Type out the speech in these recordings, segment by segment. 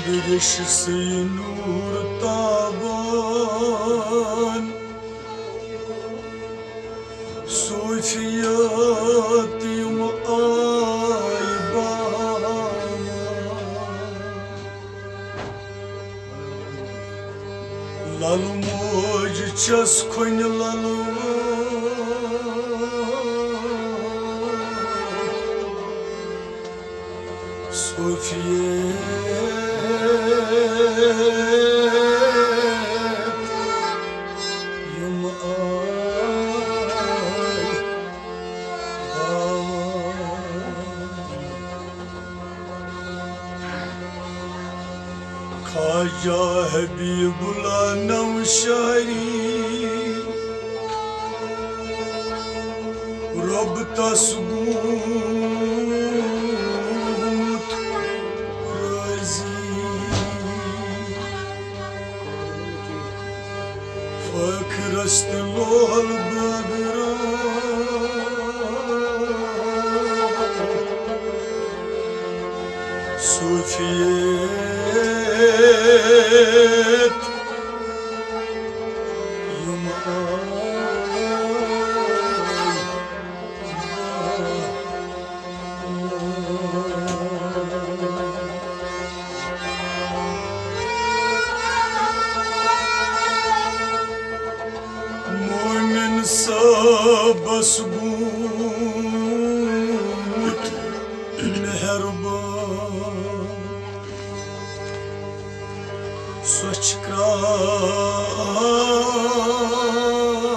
birisi nur taban Sufiyatim aybana Lalmoj çaskoyn Sufiyet yum ay Khaja Habibullah Navshari Rob tasbut razi Fakr astlol bagra Sufiyet yum Mu'min sabasgut meherban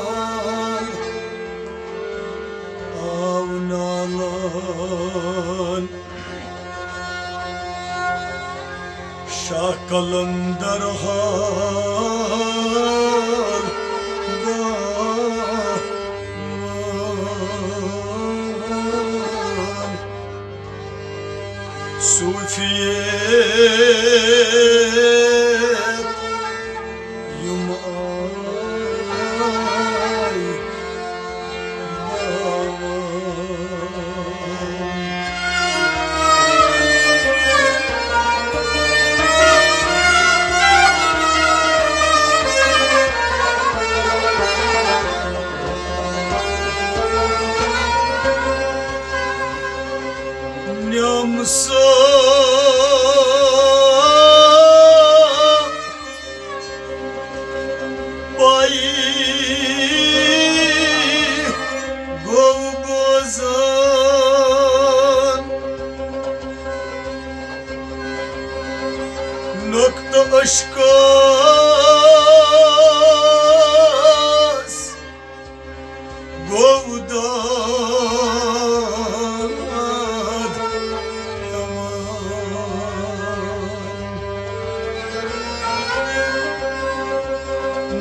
Sochkran avnalan Şah Kalandar hal dağman Sufiyet yum ay Nyamsa Bayi Govbozan Nokta aşkas Govdan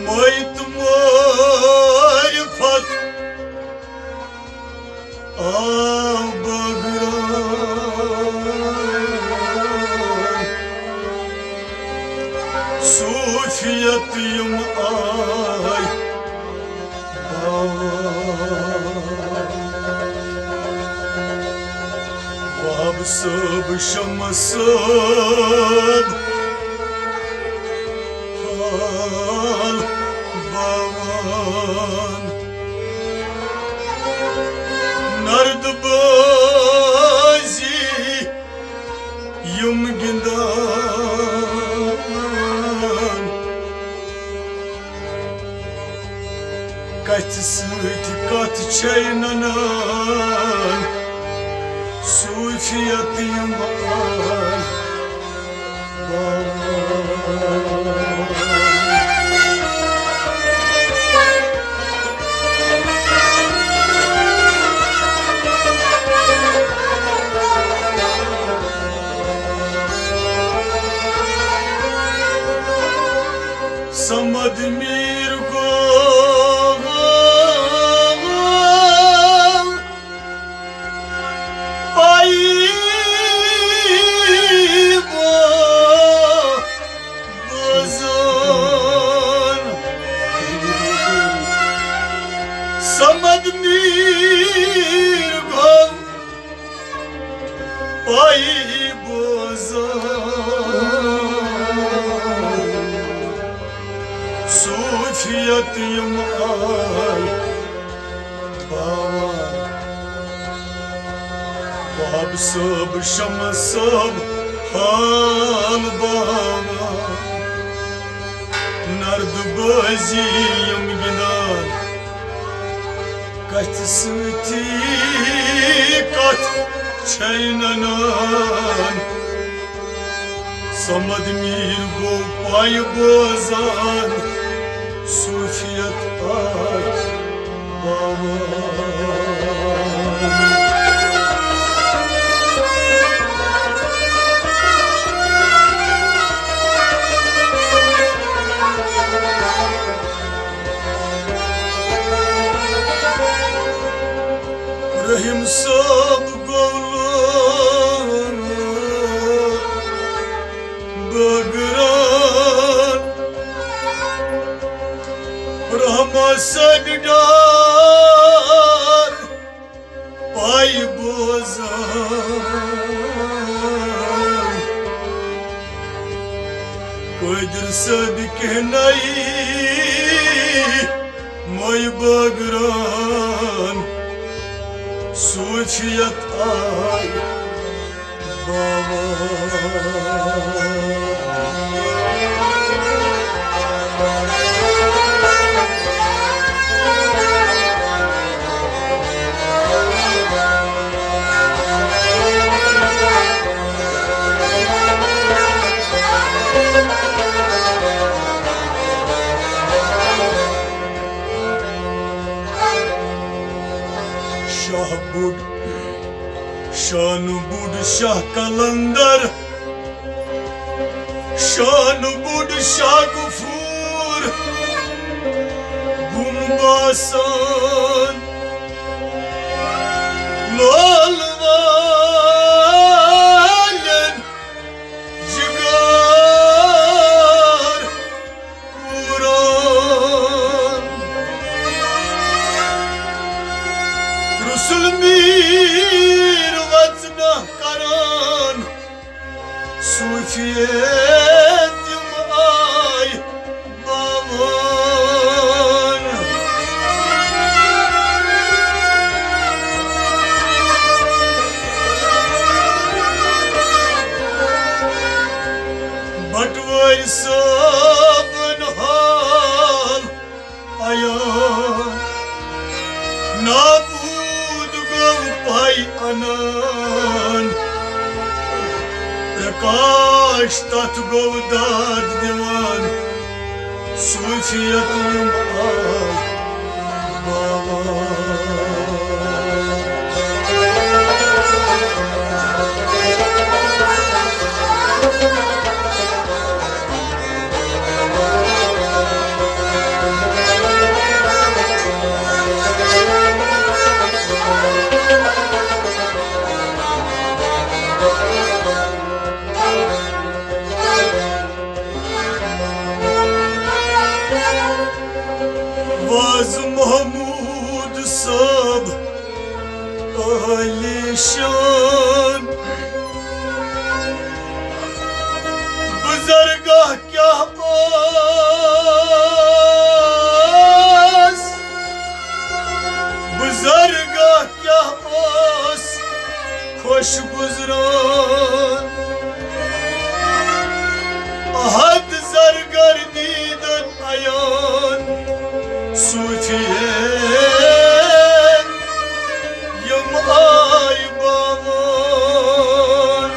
Mayt marifat bagran Sufiyet yum ay Vab sab şamasab hal bavan Nard bazi yum gindan Kat süt kat çaynanan Sufiyet yum ay Samad mir gol ay bozan Samad mir gol ay bozan Sufiyat yum ay Bavan Vahab sab Shams sab Hal Bavan Nard bazi yum gidan Kat suti kat Çaynanan Samad mir go pay bozan Sufiyat ay Bavan Rahim sab govlan Bagran Rahma sagdar Pay bozan Koydur sadik nahi Moy bagran Sufiyat ay Bavan Şah Bud Şan Bud Şah Kalandar Şan Bud Şah Gufur Gumbasan Lalvalen Jigar Kur'an Rusul bir vatna karan Sufiyet yum ay Bavan Batvar sabın hal ayan Nabud gav pay anan Prakash tat gav dad diwan Sufiyat yum ay Bavan Vaz Mahmud sab Alişan Buzargah kya as Buzargah kya as Khosh guzran Ahad zargar didan ayan Sufiyet yum ay Bavan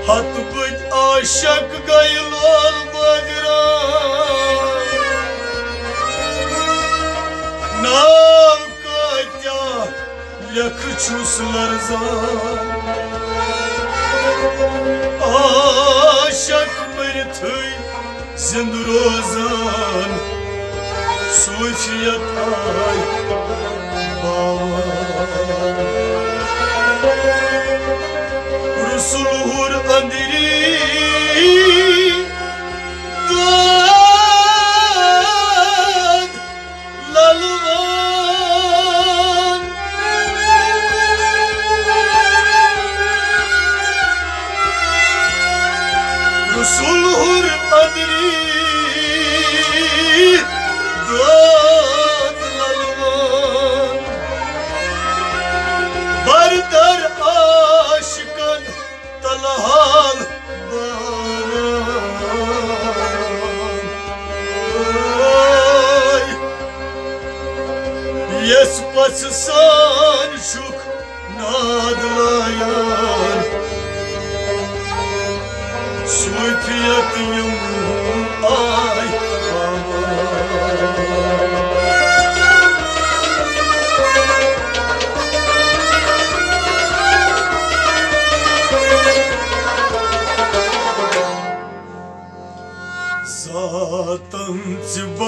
Hat bıd aşak gaylol bagran Nav katya yak çuslar zan Aşak mırtıy zindrozan Sufiyat ay Bavan Rusulhur andiri Dad Lalvan Rusulur adri Dad lalman Bardar aşıkan talhal baran Ay Yes passan şuk nadlayan Suitiyatiyum ay Zaten